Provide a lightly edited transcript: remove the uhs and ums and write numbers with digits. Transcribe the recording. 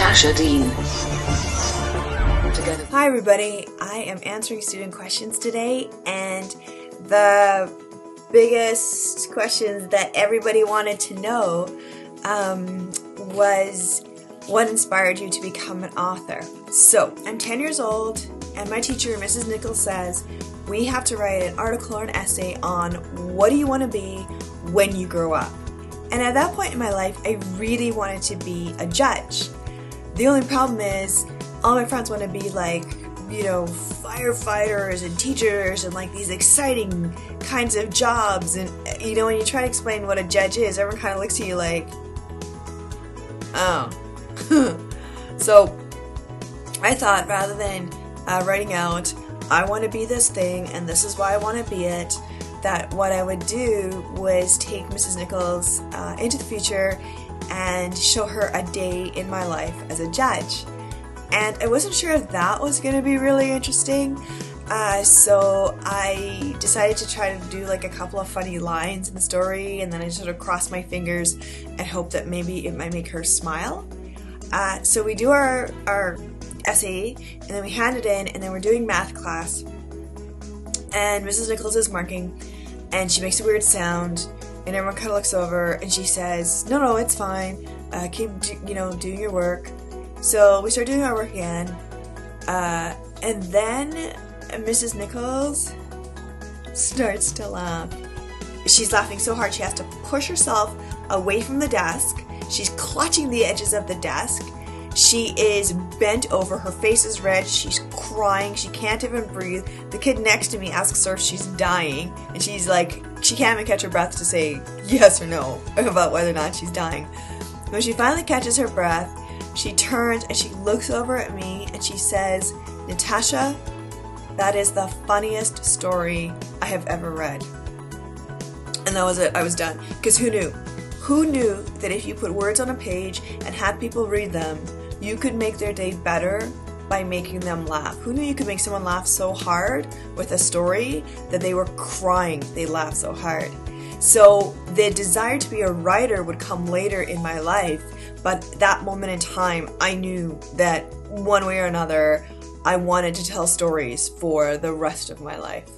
Natasha Deen. Hi everybody, I am answering student questions today, and the biggest questions that everybody wanted to know was what inspired you to become an author. So, I'm 10 years old, and my teacher, Mrs. Nichols, says we have to write an article or an essay on what do you want to be when you grow up. And at that point in my life, I really wanted to be a judge. The only problem is all my friends want to be like, you know, firefighters and teachers and like these exciting kinds of jobs. And, you know, when you try to explain what a judge is, everyone kind of looks at you like, oh. So I thought rather than writing out, I want to be this thing and this is why I want to be it, that what I would do was take Mrs. Nichols into the future and show her a day in my life as a judge. And I wasn't sure if that was going to be really interesting, so I decided to try to do like a couple of funny lines in the story, and then I sort of crossed my fingers and hope that maybe it might make her smile. So we do our essay, and then we hand it in, and then we're doing math class, and Mrs. Nichols is marking, and she makes a weird sound, and everyone kind of looks over, and she says, no, it's fine, keep, doing your work. So we start doing our work again, and then Mrs. Nichols starts to laugh. She's laughing so hard she has to push herself away from the desk. She's clutching the edges of the desk. She is bent over, her face is red, she's crying, she can't even breathe. The kid next to me asks her if she's dying, and she's like, she can't even catch her breath to say yes or no about whether or not she's dying. When she finally catches her breath, she turns and she looks over at me and she says, Natasha, that is the funniest story I have ever read. And that was it, I was done. Because who knew? Who knew that if you put words on a page and had people read them, you could make their day better by making them laugh? Who knew you could make someone laugh so hard with a story that they were crying, they laughed so hard? So the desire to be a writer would come later in my life, but that moment in time, I knew that one way or another, I wanted to tell stories for the rest of my life.